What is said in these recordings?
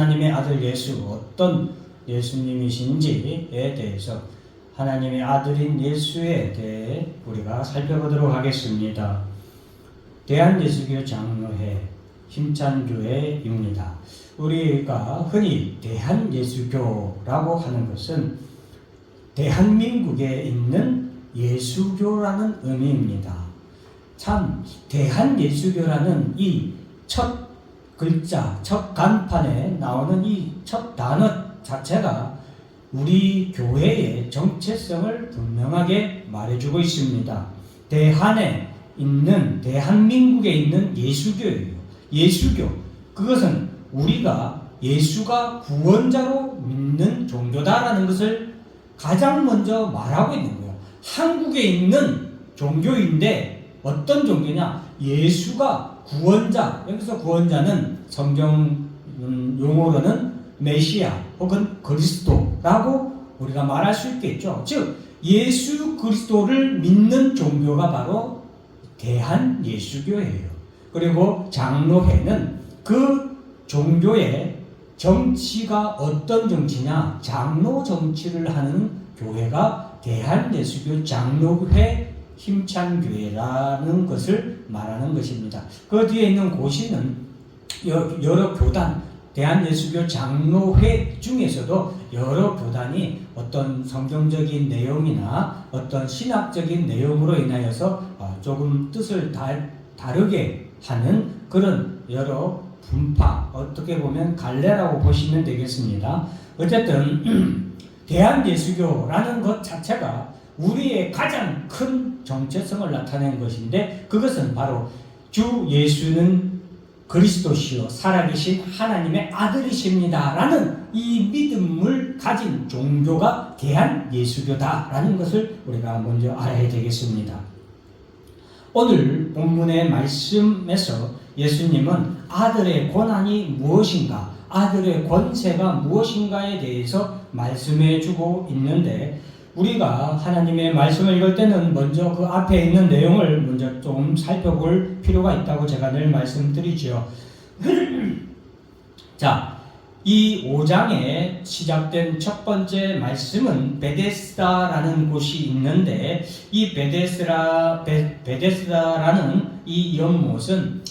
하나님의 아들 예수, 어떤 예수님이신지에 대해서 하나님의 아들인 예수에 대해 우리가 살펴보도록 하겠습니다. 대한예수교 장로회 힘찬교회입니다. 우리가 흔히 대한예수교라고 하는 것은 대한민국에 있는 예수교라는 의미입니다. 참 대한예수교라는 이 첫 글자, 첫 간판에 나오는 이 첫 단어 자체가 우리 교회의 정체성을 분명하게 말해주고 있습니다. 대한에 있는, 대한민국에 있는 예수교예요. 예수교. 그것은 우리가 예수가 구원자로 믿는 종교다라는 것을 가장 먼저 말하고 있는 거예요. 한국에 있는 종교인데 어떤 종교냐? 예수가 구원자. 여기서 구원자는 성경 용어로는 메시아 혹은 그리스도라고 우리가 말할 수 있겠죠. 즉 예수 그리스도를 믿는 종교가 바로 대한예수교예요. 그리고 장로회는 그 종교의 정치가 어떤 정치냐? 장로 정치를 하는 교회가 대한예수교 장로회 힘찬교회라는 것을 말하는 것입니다. 그 뒤에 있는 고시는 여러 교단, 대한예수교 장로회 중에서도 여러 교단이 어떤 성경적인 내용이나 어떤 신학적인 내용으로 인하여서 조금 뜻을 다르게 하는 그런 여러 분파, 어떻게 보면 갈래라고 보시면 되겠습니다. 어쨌든 대한예수교라는 것 자체가 우리의 가장 큰 정체성을 나타낸 것인데, 그것은 바로 주 예수는 그리스도시요 살아계신 하나님의 아들이십니다 라는 이 믿음을 가진 종교가 대한예수교다라는 것을 우리가 먼저 알아야 되겠습니다. 오늘 본문의 말씀에서 예수님은 아들의 권한이 무엇인가, 아들의 권세가 무엇인가에 대해서 말씀해 주고 있는데, 우리가 하나님의 말씀을 읽을 때는 먼저 그 앞에 있는 내용을 먼저 좀 살펴볼 필요가 있다고 제가 늘 말씀드리죠. 자, 이 5장에 시작된 첫 번째 말씀은 베데스다라는 곳이 있는데, 이 베데스다라는 이 연못은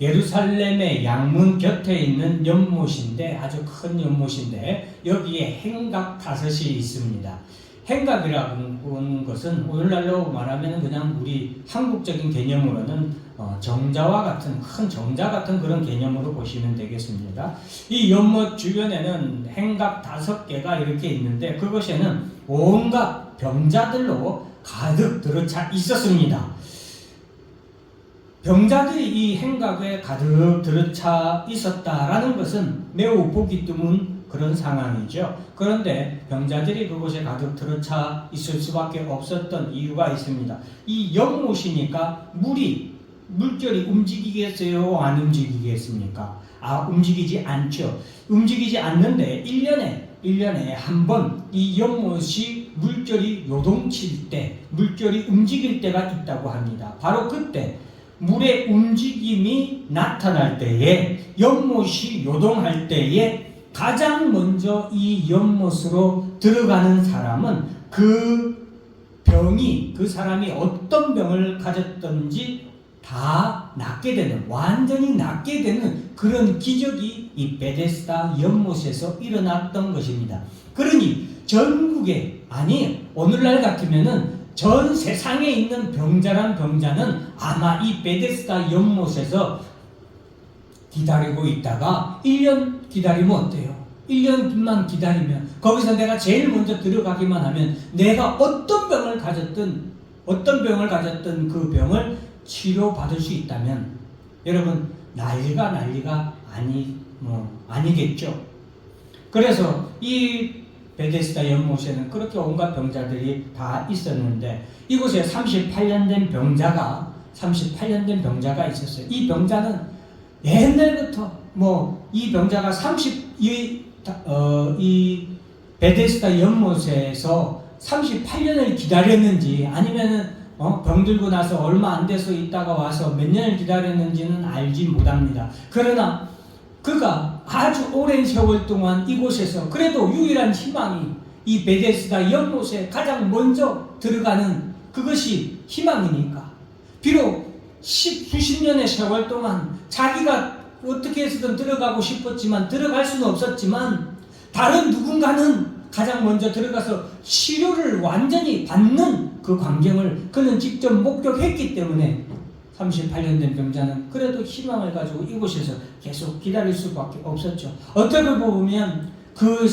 예루살렘의 양문 곁에 있는 연못인데, 아주 큰 연못인데 여기에 행각 5이 있습니다. 행각이라고 하는 것은 오늘날로 말하면 그냥 우리 한국적인 개념으로는 정자와 같은, 큰 정자 같은 그런 개념으로 보시면 되겠습니다. 이 연못 주변에는 행각 5개가 이렇게 있는데, 그것에는 온갖 병자들로 가득 들어차 있었습니다. 병자들이 이 행각에 가득 들어차 있었다라는 것은 매우 보기 드문 그런 상황이죠. 그런데 병자들이 그곳에 가득 들어차 있을 수밖에 없었던 이유가 있습니다. 이 연못이니까 물결이 움직이겠어요? 안 움직이겠습니까? 움직이지 않죠. 움직이지 않는데 1년에 한 번 이 연못이 물결이 요동칠 때, 물결이 움직일 때가 있다고 합니다. 바로 그때 물의 움직임이 나타날 때에, 연못이 요동할 때에 가장 먼저 이 연못으로 들어가는 사람은 그 사람이 어떤 병을 가졌던지 다 낫게 되는, 완전히 낫게 되는 그런 기적이 이 베데스다 연못에서 일어났던 것입니다. 그러니 전국에, 아니 오늘날 같으면은 전 세상에 있는 병자는 아마 이 베데스다 연못에서 기다리고 있다가 1년 기다리면 어때요? 1년만 기다리면, 거기서 내가 제일 먼저 들어가기만 하면 내가 어떤 병을 가졌든 그 병을 치료받을 수 있다면, 여러분 난리가 아니겠죠. 그래서 이 베데스다 연못에는 그렇게 온갖 병자들이 다 있었는데, 이곳에 38년 된 병자가 있었어요. 이 병자는 옛날부터 이 병자가 이 베데스다 연못에서 38년을 기다렸는지, 아니면은 병들고 나서 얼마 안 돼서 있다가 와서 몇 년을 기다렸는지는 알지 못합니다. 그러나 그가 아주 오랜 세월 동안 이곳에서 그래도 유일한 희망이 이 베데스다 연못에 가장 먼저 들어가는 그것이 희망이니까, 비록 수십 년의 세월 동안 자기가 어떻게 해서든 들어가고 싶었지만 들어갈 수는 없었지만 다른 누군가는 가장 먼저 들어가서 치료를 완전히 받는 그 광경을 그는 직접 목격했기 때문에 38년 된 병자는 그래도 희망을 가지고 이곳에서 계속 기다릴 수밖에 없었죠. 어떻게 보면 그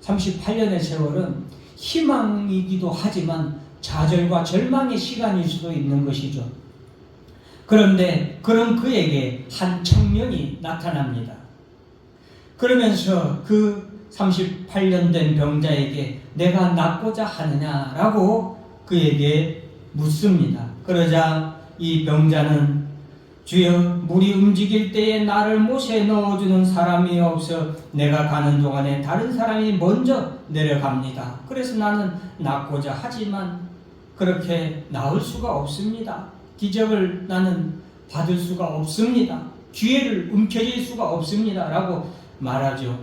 38년의 세월은 희망이기도 하지만 좌절과 절망의 시간일 수도 있는 것이죠. 그런데 그런 그에게 한 청년이 나타납니다. 그러면서 그 38년 된 병자에게 내가 낫고자 하느냐라고 그에게 묻습니다. 그러자 이 병자는 주여, 물이 움직일 때에 나를 못에 넣어주는 사람이 없어 내가 가는 동안에 다른 사람이 먼저 내려갑니다. 그래서 나는 낫고자 하지만 그렇게 나을 수가 없습니다. 기적을 나는 받을 수가 없습니다. 기회를 움켜쥘 수가 없습니다. 라고 말하죠.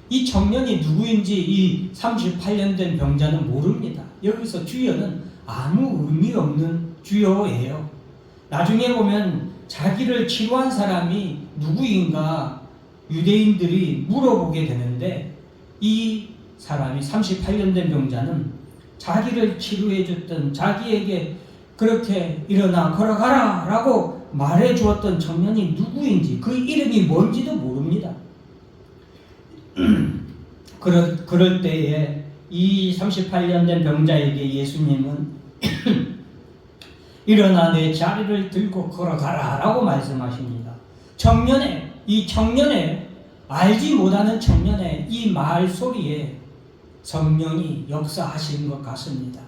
이 청년이 누구인지 이 38년 된 병자는 모릅니다. 여기서 주여는 아무 의미 없는 주여예요. 나중에 보면 자기를 치료한 사람이 누구인가 유대인들이 물어보게 되는데, 이 사람이 38년 된 병자는 자기를 치료해 줬던, 자기에게 그렇게 일어나 걸어가라 라고 말해 주었던 청년이 누구인지, 그 이름이 뭔지도 모릅니다. 그럴 때에 이 38년 된 병자에게 예수님은 일어나 내 자리를 들고 걸어가라 라고 말씀하십니다. 이 청년의 알지 못하는 청년의 이 말 소리에 성령이 역사하시는 것 같습니다.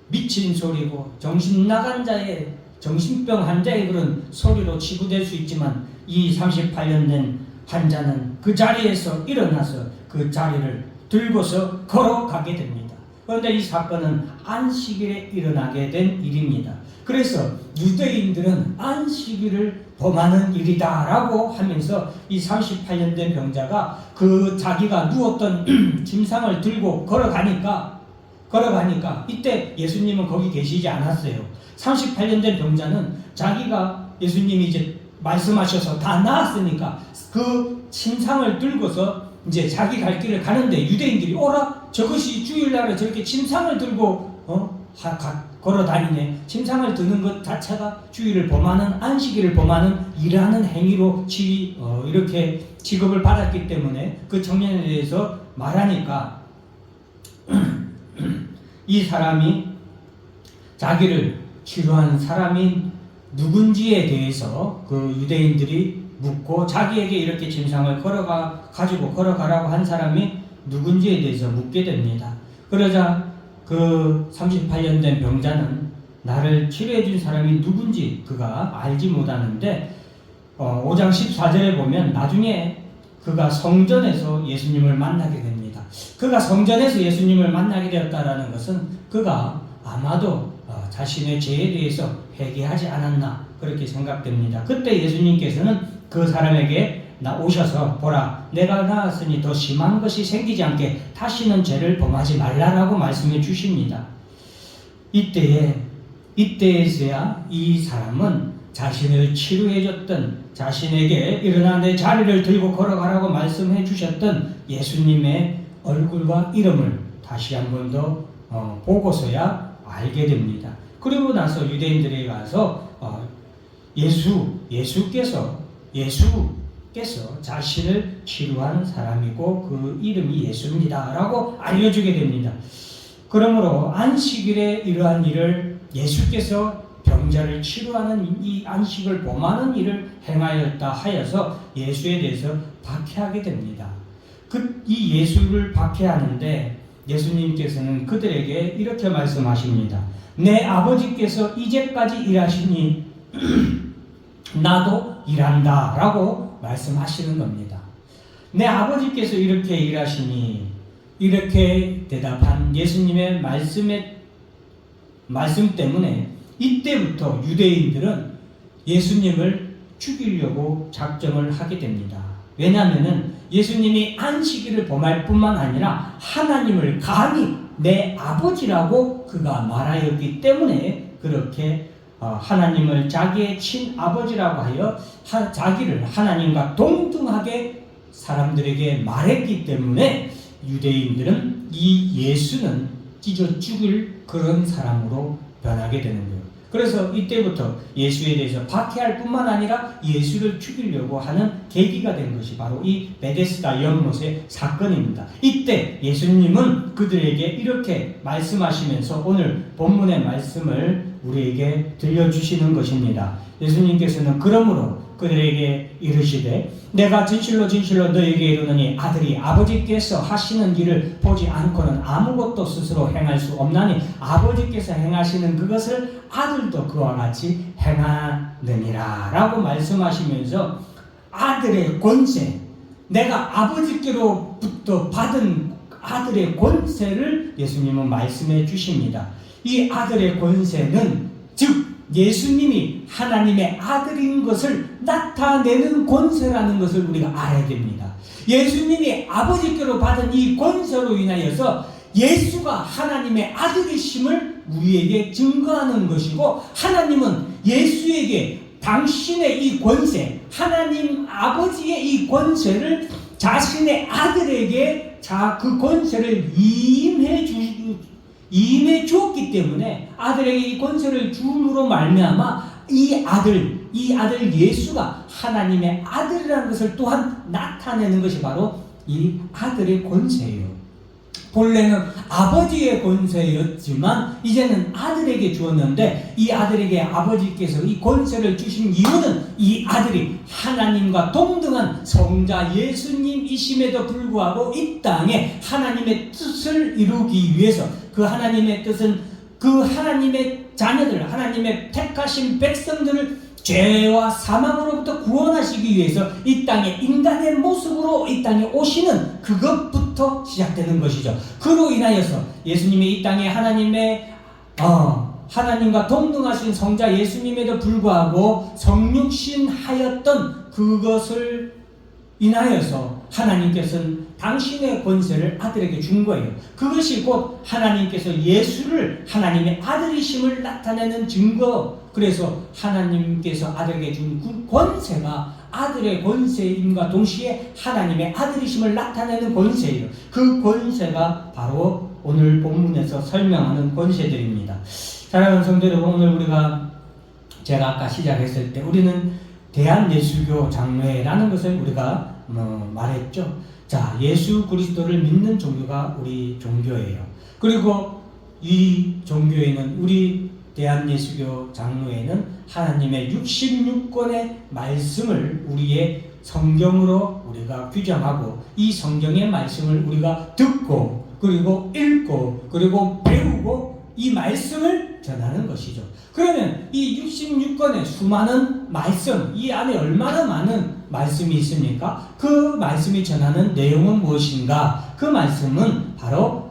미친 소리고 정신 나간 자의, 정신병 환자의 그런 소리로 치부될 수 있지만 이 38년 된 환자는 그 자리에서 일어나서 그 자리를 들고서 걸어가게 됩니다. 그런데 이 사건은 안식일에 일어나게 된 일입니다. 그래서 유대인들은 안식일을 범하는 일이다 라고 하면서 이 38년 된 병자가 그 자기가 누웠던 침상을 들고 걸어가니까 이때 예수님은 거기 계시지 않았어요. 38년 된 병자는 자기가 예수님이 이제 말씀하셔서 다 나았으니까 그 침상을 들고서 이제 자기 갈 길을 가는데, 유대인들이 오라, 저것이 주일날에 저렇게 침상을 들고 걸어 다니네. 침상을 드는 것 자체가 주일을 범하는, 안식일을 범하는 일하는 행위로 이렇게 취급을 받았기 때문에 그 청년에 대해서 말하니까 이 사람이 자기를 치료한 사람이 누군지에 대해서 그 유대인들이 묻고, 자기에게 이렇게 침상을 가지고 걸어가라고 한 사람이 누군지에 대해서 묻게 됩니다. 그러자 그 38년 된 병자는 나를 치료해 준 사람이 누군지 그가 알지 못하는데, 5장 14절에 보면 나중에 그가 성전에서 예수님을 만나게 됩니다. 그가 성전에서 예수님을 만나게 되었다라는 것은 그가 아마도 자신의 죄에 대해서 회개하지 않았나 그렇게 생각됩니다. 그때 예수님께서는 그 사람에게 오셔서 보라, 내가 나았으니 더 심한 것이 생기지 않게 다시는 죄를 범하지 말라라고 말씀해 주십니다. 이때에서야 이 사람은 자신을 치료해 줬던, 자신에게 일어나 내 자리를 들고 걸어가라고 말씀해 주셨던 예수님의 얼굴과 이름을 다시 한 번 더 보고서야 알게 됩니다. 그리고 나서 유대인들에게 가서 예수께서 자신을 치료한 사람이고 그 이름이 예수입니다 라고 알려주게 됩니다. 그러므로 안식일에 이러한 일을, 예수께서 병자를 치료하는 이 안식을 범하는 일을 행하였다 하여서 예수에 대해서 박해하게 됩니다. 이 예수를 박해하는데 예수님께서는 그들에게 이렇게 말씀하십니다. 내 아버지께서 이제까지 일하시니 나도 일한다 라고 말씀하시는 겁니다. 내 아버지께서 이렇게 일하시니, 이렇게 대답한 예수님의 말씀 때문에 이때부터 유대인들은 예수님을 죽이려고 작정을 하게 됩니다. 왜냐하면 예수님이 안식일을 범할 뿐만 아니라 하나님을 감히 내 아버지라고 그가 말하였기 때문에 그렇게 하나님을 자기의 친아버지라고 하여 자기를 하나님과 동등하게 사람들에게 말했기 때문에 유대인들은 이 예수는 찢어 죽일 그런 사람으로 변하게 되는 거예요. 그래서 이때부터 예수에 대해서 박해할 뿐만 아니라 예수를 죽이려고 하는 계기가 된 것이 바로 이 베데스다 연못의 사건입니다. 이때 예수님은 그들에게 이렇게 말씀하시면서 오늘 본문의 말씀을 우리에게 들려주시는 것입니다. 예수님께서는 그러므로 그들에게 이르시되 내가 진실로 진실로 너에게 이르노니 아들이 아버지께서 하시는 일을 보지 않고는 아무것도 스스로 행할 수 없나니 아버지께서 행하시는 그것을 아들도 그와 같이 행하느니라 라고 말씀하시면서 아들의 권세, 내가 아버지께로부터 받은 아들의 권세를 예수님은 말씀해 주십니다. 이 아들의 권세는 즉 예수님이 하나님의 아들인 것을 나타내는 권세라는 것을 우리가 알아야 됩니다. 예수님이 아버지께로 받은 이 권세로 인하여서 예수가 하나님의 아들이심을 우리에게 증거하는 것이고 하나님은 예수에게 당신의 이 권세, 하나님 아버지의 이 권세를 자신의 아들에게 그 권세를 임해 주었기 때문에 아들에게 이 권세를 줌으로 말미암아 이 아들 예수가 하나님의 아들이라는 것을 또한 나타내는 것이 바로 이 아들의 권세예요. 본래는 아버지의 권세였지만 이제는 아들에게 주었는데 이 아들에게 아버지께서 이 권세를 주신 이유는 이 아들이 하나님과 동등한 성자 예수님이심에도 불구하고 이 땅에 하나님의 뜻을 이루기 위해서 그 하나님의 뜻은 그 하나님의 자녀들, 하나님의 택하신 백성들을 죄와 사망으로부터 구원하시기 위해서 이 땅에 인간의 모습으로 이 땅에 오시는 그것부터 시작되는 것이죠. 그로 인하여서 예수님이 이 땅에 하나님과 동등하신 성자 예수님에도 불구하고 성육신하였던 그것을 인하여서 하나님께서는 당신의 권세를 아들에게 준 거예요. 그것이 곧 하나님께서 예수를 하나님의 아들이심을 나타내는 증거. 그래서 하나님께서 아들에게 준 그 권세가 아들의 권세임과 동시에 하나님의 아들이심을 나타내는 권세예요. 그 권세가 바로 오늘 본문에서 설명하는 권세들입니다. 사랑하는 성도 여러분, 오늘 제가 아까 시작했을 때 우리는 대한예수교 장로회라는 것을 우리가 말했죠. 자, 예수 그리스도를 믿는 종교가 우리 종교예요. 그리고 이 종교에는 우리 대한예수교 장로회는 하나님의 66권의 말씀을 우리의 성경으로 우리가 규정하고 이 성경의 말씀을 우리가 듣고 그리고 읽고 그리고 배우고 이 말씀을 전하는 것이죠. 그러면 이 66권의 수많은 말씀, 이 안에 얼마나 많은 말씀이 있습니까? 그 말씀이 전하는 내용은 무엇인가? 그 말씀은 바로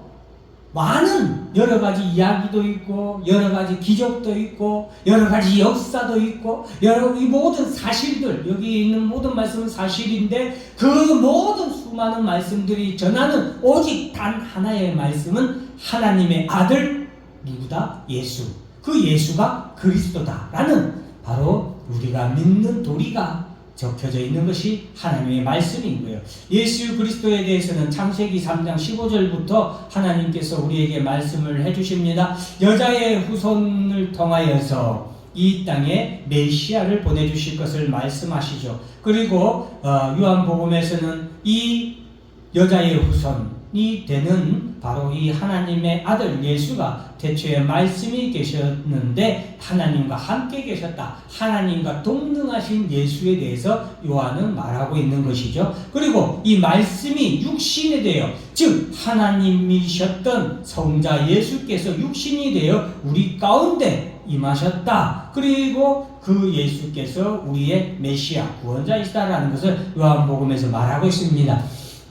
많은 여러 가지 이야기도 있고 여러 가지 기적도 있고 여러 가지 역사도 있고 이 모든 사실들, 여기 있는 모든 말씀은 사실인데 그 모든 수많은 말씀들이 전하는 오직 단 하나의 말씀은 하나님의 아들 누구다? 예수. 그 예수가 그리스도다라는 바로 우리가 믿는 도리가 적혀져 있는 것이 하나님의 말씀인 거예요. 예수 그리스도에 대해서는 창세기 3장 15절부터 하나님께서 우리에게 말씀을 해주십니다. 여자의 후손을 통하여서 이 땅에 메시아를 보내주실 것을 말씀하시죠. 그리고 요한복음에서는 이 여자의 후손이 되는 바로 이 하나님의 아들 예수가 태초에 말씀이 계셨는데 하나님과 함께 계셨다. 하나님과 동등하신 예수에 대해서 요한은 말하고 있는 것이죠. 그리고 이 말씀이 육신이 되어 즉 하나님이셨던 성자 예수께서 육신이 되어 우리 가운데 임하셨다. 그리고 그 예수께서 우리의 메시아 구원자이시다라는 것을 요한복음에서 말하고 있습니다.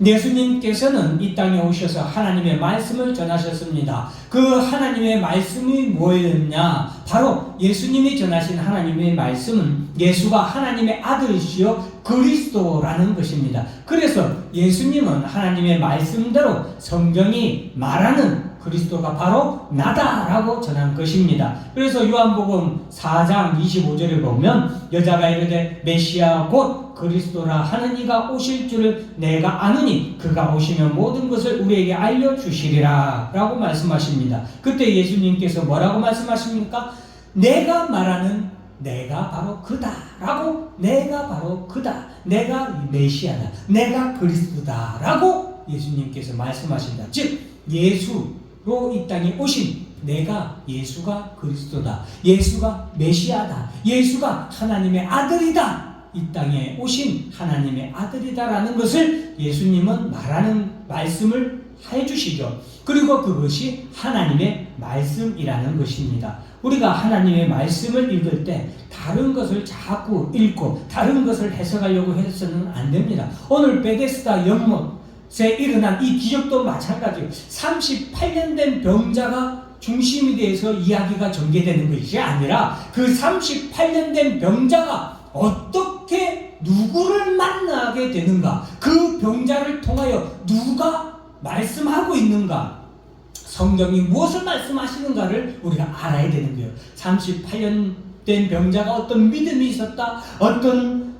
예수님께서는 이 땅에 오셔서 하나님의 말씀을 전하셨습니다. 그 하나님의 말씀이 뭐였냐? 바로 예수님이 전하신 하나님의 말씀은 예수가 하나님의 아들이시요 그리스도라는 것입니다. 그래서 예수님은 하나님의 말씀대로 성경이 말하는 그리스도가 바로 나다라고 전한 것입니다. 그래서 요한복음 4장 25절에 보면 여자가 이르되 메시아 곧 그리스도라 하는 이가 오실 줄을 내가 아느니 그가 오시면 모든 것을 우리에게 알려주시리라 라고 말씀하십니다. 그때 예수님께서 뭐라고 말씀하십니까? 내가 말하는 내가 바로 그다 라고, 내가 바로 그다, 내가 메시아다, 내가 그리스도다 라고 예수님께서 말씀하신다. 즉 예수로 이 땅에 오신 내가 예수가 그리스도다, 예수가 메시아다, 예수가 하나님의 아들이다, 이 땅에 오신 하나님의 아들이다라는 것을 예수님은 말하는 말씀을 해주시죠. 그리고 그것이 하나님의 말씀이라는 것입니다. 우리가 하나님의 말씀을 읽을 때 다른 것을 자꾸 읽고 다른 것을 해석하려고 해서는 안 됩니다. 오늘 베데스다 연못에 일어난 이 기적도 마찬가지예요. 38년 된 병자가 중심이 돼서 이야기가 전개되는 것이 아니라 그 38년 된 병자가 어떻게 누구를 만나게 되는가, 그 병자를 통하여 누가 말씀하고 있는가, 성경이 무엇을 말씀하시는가를 우리가 알아야 되는 거예요. 38년 된 병자가 어떤 믿음이 있었다, 어떤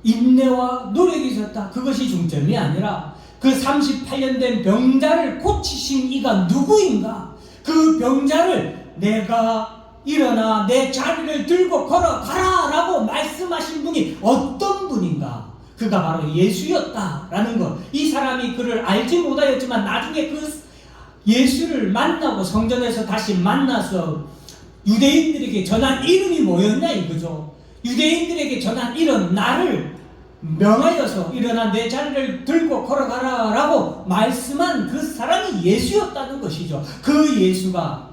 인내와 노력이 있었다, 그것이 중점이 아니라 그 38년 된 병자를 고치신 이가 누구인가, 그 병자를 내가 일어나 내 자리를 들고 걸어가라 라고 말씀하신 분이 어떤 분인가, 그가 바로 예수였다라는 것. 이 사람이 그를 알지 못하였지만 나중에 그 예수를 만나고 성전에서 다시 만나서 유대인들에게 전한 이름이 뭐였냐 이거죠. 유대인들에게 전한 이름, 나를 명하여서 일어나 내 자리를 들고 걸어가라 라고 말씀한 그 사람이 예수였다는 것이죠. 그 예수가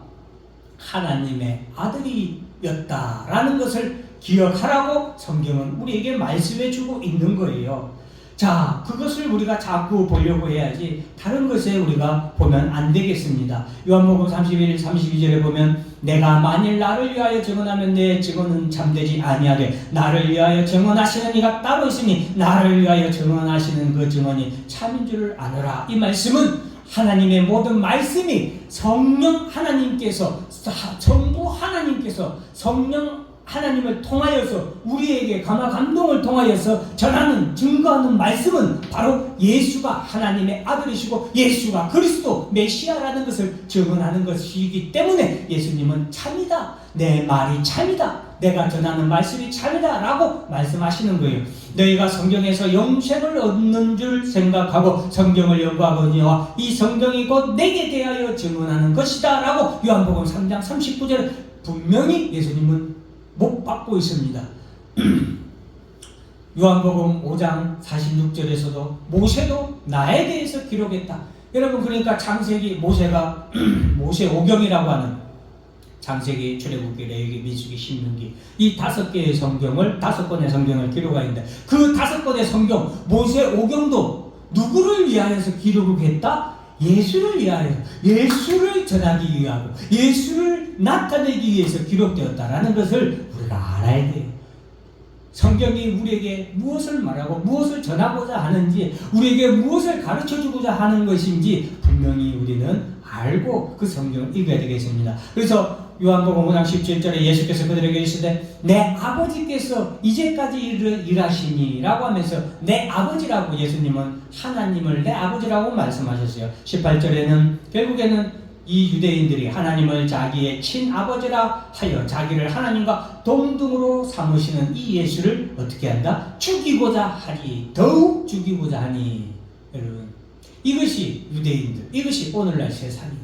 하나님의 아들이었다라는 것을 기억하라고 성경은 우리에게 말씀해 주고 있는 거예요. 자, 그것을 우리가 자꾸 보려고 해야지 다른 것에 우리가 보면 안 되겠습니다. 요한복음 31, 32절에 보면 내가 만일 나를 위하여 증언하면 내 증언은 참되지 아니하되 나를 위하여 증언하시는 이가 따로 있으니 나를 위하여 증언하시는 그 증언이 참인 줄을 아노라. 이 말씀은 하나님의 모든 말씀이 성령 하나님께서, 전부 하나님께서 성령 하나님을 통하여서 우리에게 감화 감동을 통하여서 전하는, 증거하는 말씀은 바로 예수가 하나님의 아들이시고 예수가 그리스도 메시아라는 것을 증언하는 것이기 때문에 예수님은 참이다, 내 말이 참이다, 내가 전하는 말씀이 참이다 라고 말씀하시는 거예요. 너희가 성경에서 영생을 얻는 줄 생각하고 성경을 연구하거니와 이 성경이 곧 내게 대하여 증언하는 것이다 라고 요한복음 3장 39절에 분명히 예수님은 못 받고 있습니다. 요한복음 5장 46절에서도 모세도 나에 대해서 기록했다. 여러분, 그러니까 창세기, 모세가 모세 오경이라고 하는 창세기, 출애굽기, 레위기, 민수기, 신명기 이 5개의 성경을, 5권의 성경을 기록하는데 그 5권의 성경, 모세 오경도 누구를 위하여서 기록을 했다? 예수를 위하여, 예수를 전하기 위하고 예수를 나타내기 위해서 기록되었다라는 것을 우리가 알아야 돼요. 성경이 우리에게 무엇을 말하고 무엇을 전하고자 하는지, 우리에게 무엇을 가르쳐주고자 하는 것인지 분명히 우리는 알고 그 성경을 읽어야 되겠습니다. 그래서 요한복음 5장 17절에 예수께서 그들에게 이르시되 내 아버지께서 이제까지 일하시니 라고 하면서 내 아버지라고, 예수님은 하나님을 내 아버지라고 말씀하셨어요. 18절에는 결국에는 이 유대인들이 하나님을 자기의 친아버지라 하여 자기를 하나님과 동등으로 삼으시는 이 예수를 어떻게 한다? 죽이고자 하니, 더욱 죽이고자 하니. 여러분, 이것이 유대인들, 이것이 오늘날 세상이에요.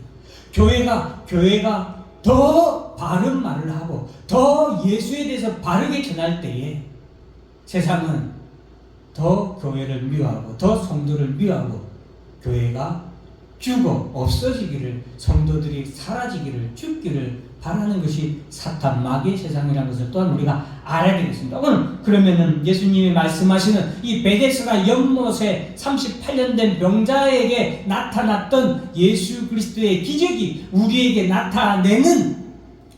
교회가 더 바른 말을 하고 더 예수에 대해서 바르게 전할 때에 세상은 더 교회를 미워하고 더 성도를 미워하고 교회가 죽어 없어지기를, 성도들이 사라지기를, 죽기를 바라는 것이 사탄 마귀의 세상이라는 것을 또한 우리가 알아야 되겠습니다. 그러면은 예수님이 말씀하시는 이 베데스다 연못에 38년 된 병자에게 나타났던 예수 그리스도의 기적이 우리에게 나타내는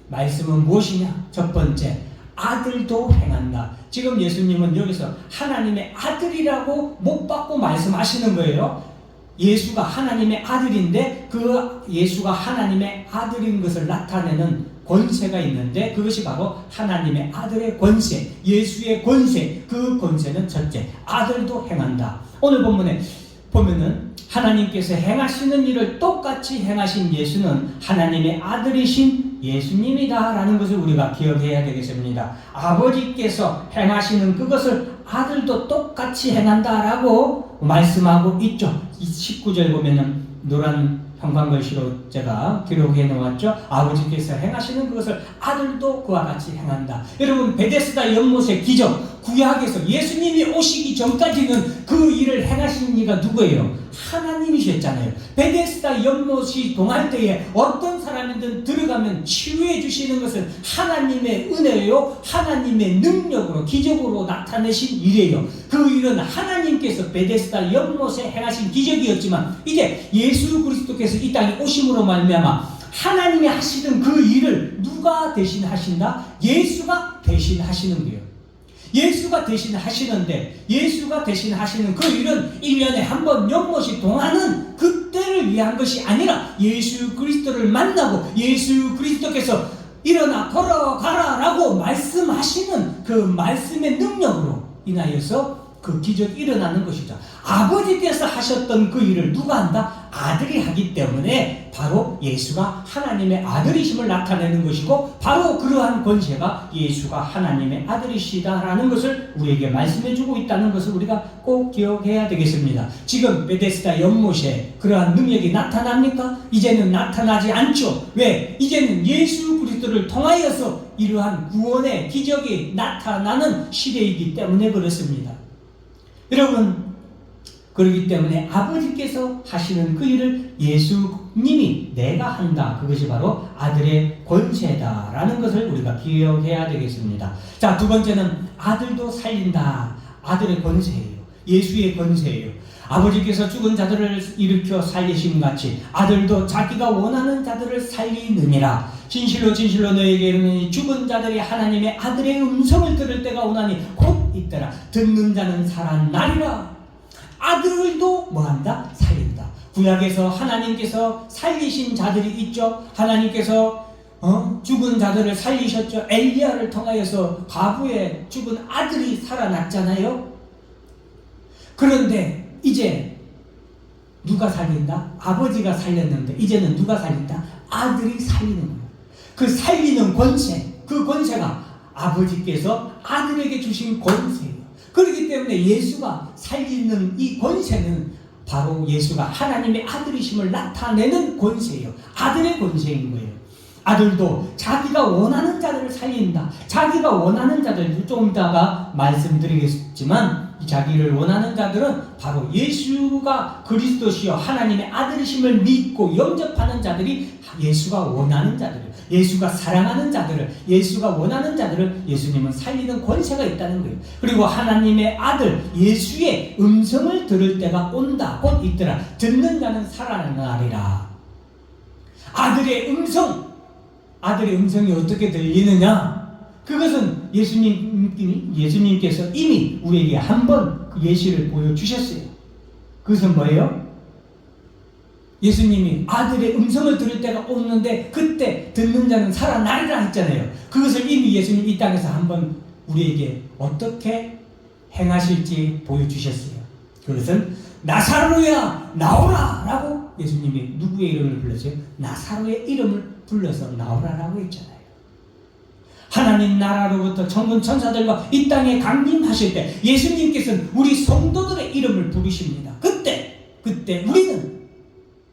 말씀은 무엇이냐? 첫 번째, 아들도 행한다. 지금 예수님은 여기서 하나님의 아들이라고 못 받고 말씀하시는 거예요. 예수가 하나님의 아들인데 그 예수가 하나님의 아들인 것을 나타내는 권세가 있는데 그것이 바로 하나님의 아들의 권세, 예수의 권세. 그 권세는 첫째, 아들도 행한다. 오늘 본문에 보면은 하나님께서 행하시는 일을 똑같이 행하신 예수는 하나님의 아들이신 예수님이다 라는 것을 우리가 기억해야 되겠습니다. 아버지께서 행하시는 그것을 아들도 똑같이 행한다 라고 말씀하고 있죠. 19절 보면은 노란 형광글씨로 제가 기록해 놓았죠. 아버지께서 행하시는 그것을 아들도 그와 같이 행한다. 여러분, 베데스다 연못의 기적, 구약에서 예수님이 오시기 전까지는 그 일을 행하신 이가 누구예요? 하나님이셨잖아요. 베데스다 연못이 동할 때에 어떤 사람이든 들어가면 치유해 주시는 것은 하나님의 은혜요, 하나님의 능력으로 기적으로 나타내신 일이에요. 그 일은 하나님께서 베데스다 연못에 행하신 기적이었지만 이제 예수 그리스도께서 이 땅에 오심으로 말미암아 하나님이 하시던 그 일을 누가 대신하신다? 예수가 대신하시는 거예요. 예수가 대신 하시는데, 예수가 대신 하시는 그 일은 1년에 한 번 연못이 동하는 그때를 위한 것이 아니라 예수 그리스도를 만나고 예수 그리스도께서 일어나 걸어가라 라고 말씀하시는 그 말씀의 능력으로 인하여서 그 기적이 일어나는 것이죠. 아버지께서 하셨던 그 일을 누가 한다? 아들이 하기 때문에 바로 예수가 하나님의 아들이심을 나타내는 것이고, 바로 그러한 권세가 예수가 하나님의 아들이시다라는 것을 우리에게 말씀해주고 있다는 것을 우리가 꼭 기억해야 되겠습니다. 지금 베데스다 연못에 그러한 능력이 나타납니까? 이제는 나타나지 않죠. 왜? 이제는 예수 그리스도를 통하여서 이러한 구원의 기적이 나타나는 시대이기 때문에 그렇습니다. 여러분, 그렇기 때문에 아버지께서 하시는 그 일을 예수님이 내가 한다. 그것이 바로 아들의 권세다라는 것을 우리가 기억해야 되겠습니다. 자, 두 번째는 아들도 살린다. 아들의 권세예요. 예수의 권세예요. 아버지께서 죽은 자들을 일으켜 살리심 같이 아들도 자기가 원하는 자들을 살리느니라. 진실로 진실로 너에게 이르노니 죽은 자들이 하나님의 아들의 음성을 들을 때가 오나니 곧 있더라. 듣는 자는 살아나리라. 아들도 뭐한다? 살린다. 구약에서 하나님께서 살리신 자들이 있죠. 하나님께서 죽은 자들을 살리셨죠. 엘리야를 통하여서 과부의 죽은 아들이 살아났잖아요. 그런데 이제 누가 살린다? 아버지가 살렸는데 이제는 누가 살린다? 아들이 살리는 거예요. 그 살리는 권세, 그 권세가 아버지께서 아들에게 주신 권세예요. 그렇기 때문에 예수가 살리는 이 권세는 바로 예수가 하나님의 아들이심을 나타내는 권세예요. 아들의 권세인 거예요. 아들도 자기가 원하는 자들을 살린다. 자기가 원하는 자들, 좀 이따가 말씀드리겠지만 자기를 원하는 자들은 바로 예수가 그리스도시여 하나님의 아들이심을 믿고 영접하는 자들이 예수가 원하는 자들이에요. 예수가 사랑하는 자들을, 예수가 원하는 자들을 예수님은 살리는 권세가 있다는 거예요. 그리고 하나님의 아들 예수의 음성을 들을 때가 온다. 곧 있더라. 듣는 자는 살아나리라. 아들의 음성, 아들의 음성이 어떻게 들리느냐? 그것은 예수님께서 이미 우리에게 한 번 그 예시를 보여주셨어요. 그것은 뭐예요? 예수님이 아들의 음성을 들을 때가 오는데 그때 듣는 자는 살아나리라 했잖아요. 그것을 이미 예수님 이 땅에서 한번 우리에게 어떻게 행하실지 보여주셨어요. 그것은 나사로야 나오라 라고 예수님이 누구의 이름을 불렀어요? 나사로의 이름을 불러서 나오라 라고 했잖아요. 하나님 나라로부터 천군 천사들과 이 땅에 강림하실 때 예수님께서는 우리 성도들의 이름을 부르십니다. 그때 우리는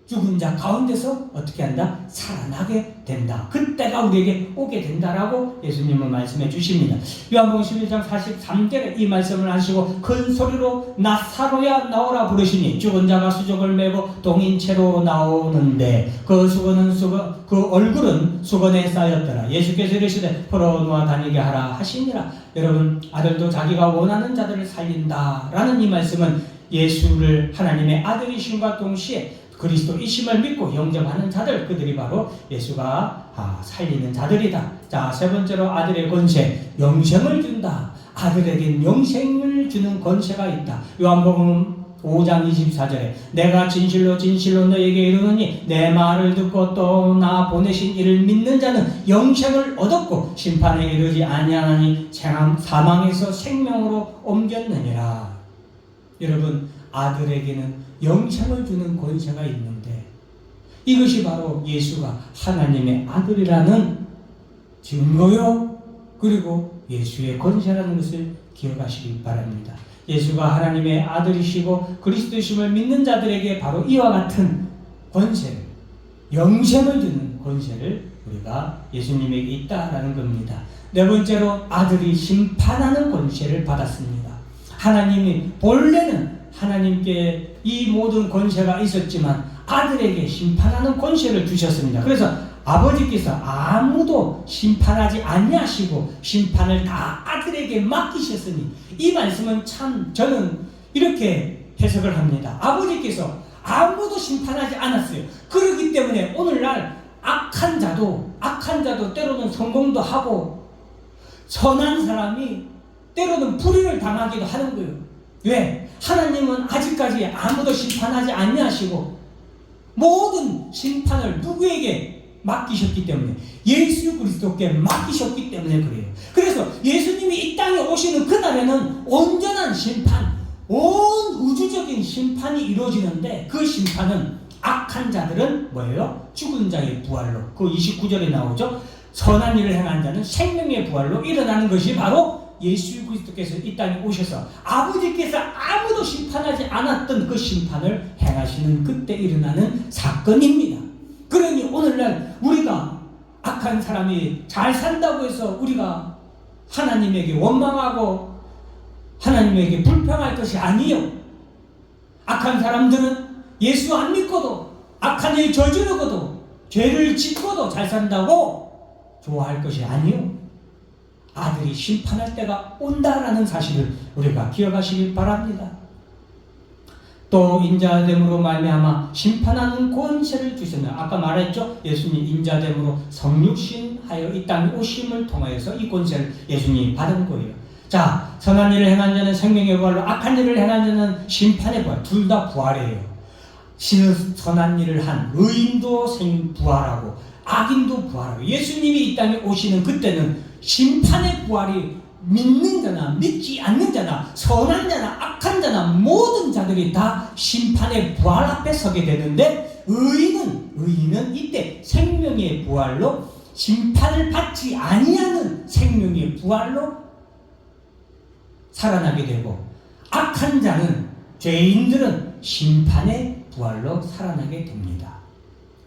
죽은 죽은 자 가운데서 어떻게 한다? 살아나게 된다. 그때가 우리에게 오게 된다라고 예수님은 말씀해 주십니다. 요한복음 11장 43절에 이 말씀을 하시고 큰 소리로 나사로야 나오라 부르시니 죽은 자가 수족을 메고 동인채로 나오는데 그 얼굴은 수건에 쌓였더라. 예수께서 이르시되 풀어놓아 다니게 하라 하시니라. 여러분, 아들도 자기가 원하는 자들을 살린다라는 이 말씀은 예수를 하나님의 아들이심과 동시에 그리스도이심을 믿고 영접하는 자들, 그들이 바로 예수가 살리는 자들이다. 자, 세 번째로 아들의 권세, 영생을 준다. 아들에겐 영생을 주는 권세가 있다. 요한복음 5장 24절에 내가 진실로 진실로 너에게 이르노니 내 말을 듣고 또 나 보내신 이를 믿는 자는 영생을 얻었고 심판에 이르지 아니하나니 사망에서 생명으로 옮겼느니라. 여러분, 아들에게는 영생을 주는 권세가 있는데 이것이 바로 예수가 하나님의 아들이라는 증거요, 그리고 예수의 권세라는 것을 기억하시기 바랍니다. 예수가 하나님의 아들이시고 그리스도이심을 믿는 자들에게 바로 이와 같은 권세를, 영생을 주는 권세를 우리가 예수님에게 있다라는 겁니다. 네 번째로 아들이 심판하는 권세를 받았습니다. 하나님이 본래는 하나님께 이 모든 권세가 있었지만 아들에게 심판하는 권세를 주셨습니다. 그래서 아버지께서 아무도 심판하지 아니하시고 심판을 다 아들에게 맡기셨으니 이 말씀은 참 저는 이렇게 해석을 합니다. 아버지께서 아무도 심판하지 않았어요. 그렇기 때문에 오늘날 악한 자도 때로는 성공도 하고 선한 사람이 때로는 불의를 당하기도 하는 거예요. 왜? 하나님은 아직까지 아무도 심판하지 아니하시고 모든 심판을 누구에게 맡기셨기 때문에, 예수 그리스도께 맡기셨기 때문에 그래요. 그래서 예수님이 이 땅에 오시는 그날에는 온전한 심판, 온 우주적인 심판이 이루어지는데 그 심판은 악한 자들은 뭐예요? 죽은 자의 부활로, 그 29절에 나오죠. 선한 일을 행한 자는 생명의 부활로 일어나는 것이 바로 예수 그리스도께서 이 땅에 오셔서 아버지께서 아무도 심판하지 않았던 그 심판을 행하시는 그때 일어나는 사건입니다. 그러니 오늘날 우리가 악한 사람이 잘 산다고 해서 우리가 하나님에게 원망하고 하나님에게 불평할 것이 아니요. 악한 사람들은 예수 안 믿고도 악한 일 저지르고도 죄를 짓고도 잘 산다고 좋아할 것이 아니요. 아들이 심판할 때가 온다라는 사실을 우리가 기억하시길 바랍니다. 또 인자됨으로 말미암아 심판하는 권세를 주셨네요. 아까 말했죠. 예수님 인자됨으로 성육신하여 이 땅에 오심을 통하여서 이 권세를 예수님이 받은 거예요. 자, 선한 일을 행한 자는 생명의 부활로, 악한 일을 행한 자는 심판의 부활. 둘 다 부활이에요. 선한 일을 한 의인도 부활하고 악인도 부활하고, 예수님이 이 땅에 오시는 그때는 심판의 부활이 믿는 자나 믿지 않는 자나 선한 자나 악한 자나 모든 자들이 다 심판의 부활 앞에 서게 되는데, 의인은 이때 생명의 부활로, 심판을 받지 아니하는 생명의 부활로 살아나게 되고, 악한 자는, 죄인들은 심판의 부활로 살아나게 됩니다.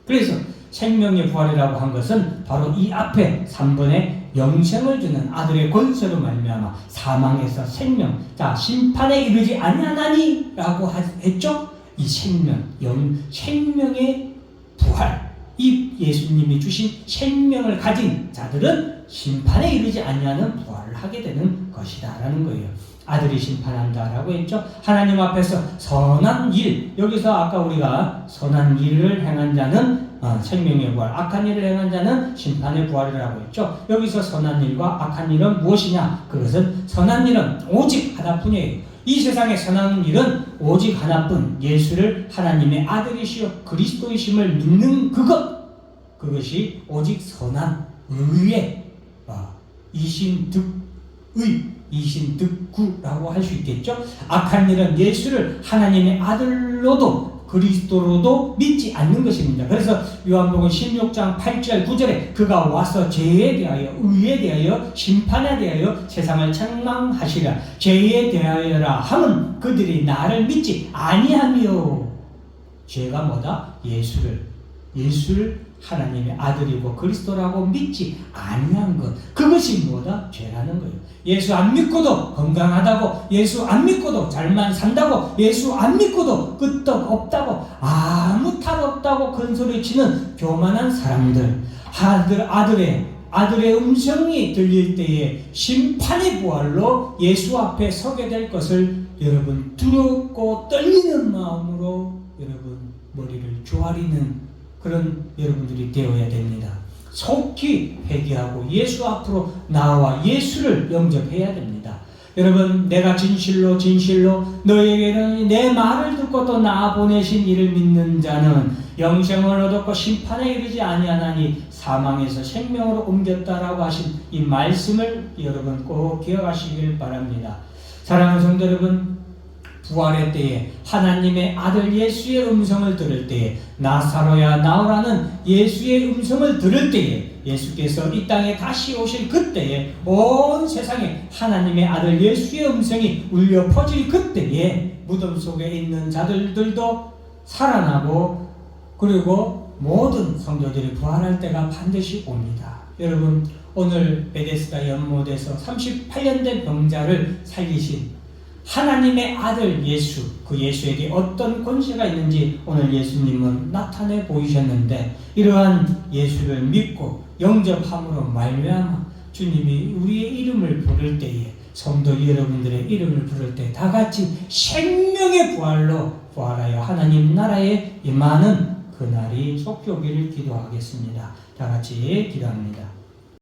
그래서 생명의 부활이라고 한 것은 바로 이 앞에 3번에 영생을 주는 아들의 권세로 말미암아 사망에서 생명, 자, 심판에 이르지 아니하나니 라고 했죠. 이 생명의 부활, 이 예수님이 주신 생명을 가진 자들은 심판에 이르지 아니하는 부활을 하게 되는 것이다 라는 거예요. 아들이 심판한다라고 했죠. 하나님 앞에서 선한 일, 여기서 아까 우리가 선한 일을 행한 자는 생명의 부활, 악한 일을 행한 자는 심판의 부활이라고 했죠. 여기서 선한 일과 악한 일은 무엇이냐? 그것은, 선한 일은 오직 하나뿐이에요. 이 세상에 선한 일은 오직 하나뿐, 예수를 하나님의 아들이시여 그리스도이심을 믿는 그것이 오직 선한 의의 이신득구라고 할 수 있겠죠. 악한 일은 예수를 하나님의 아들로도 그리스도로도 믿지 않는 것입니다. 그래서 요한복음 16장 8절 9절에 그가 와서 죄에 대하여, 의에 대하여, 심판에 대하여 세상을 책망하시라. 죄에 대하여라 함은 그들이 나를 믿지 아니하며, 죄가 뭐다? 예수를 하나님의 아들이고 그리스도라고 믿지 아니한 것, 그것이 뭐다? 죄라는 거예요. 예수 안 믿고도 건강하다고, 예수 안 믿고도 잘만 산다고, 예수 안 믿고도 끄떡 없다고, 아무 탈 없다고 큰소리치는 교만한 사람들, 아들의 음성이 들릴 때에 심판의 부활로 예수 앞에 서게 될 것을 여러분 두렵고 떨리는 마음으로 여러분 머리를 조아리는 그런 여러분들이 되어야 됩니다. 속히 회개하고 예수 앞으로 나와 예수를 영접해야 됩니다. 여러분, 내가 진실로 너에게는 내 말을 듣고 또 나 보내신 이를 믿는 자는 영생을 얻었고 심판에 이르지 아니하나니 사망에서 생명으로 옮겼다라고 하신 이 말씀을 여러분 꼭 기억하시길 바랍니다. 사랑하는 성도 여러분, 부활의 때에 하나님의 아들 예수의 음성을 들을 때에 나사로야 나오라는 예수의 음성을 들을 때에 예수께서 이 땅에 다시 오실 그때에 온 세상에 하나님의 아들 예수의 음성이 울려 퍼질 그때에 무덤 속에 있는 자들도 살아나고 그리고 모든 성도들이 부활할 때가 반드시 옵니다. 여러분, 오늘 베데스다 연못에서 38년 된 병자를 살리신 하나님의 아들 예수, 그 예수에게 어떤 권세가 있는지 오늘 예수님은 나타내 보이셨는데, 이러한 예수를 믿고 영접함으로 말미암아 주님이 우리의 이름을 부를 때에, 성도 여러분들의 이름을 부를 때 다같이 생명의 부활로 부활하여 하나님 나라에 임하는 그날이 속히 오기를 기도하겠습니다. 다같이 기도합니다.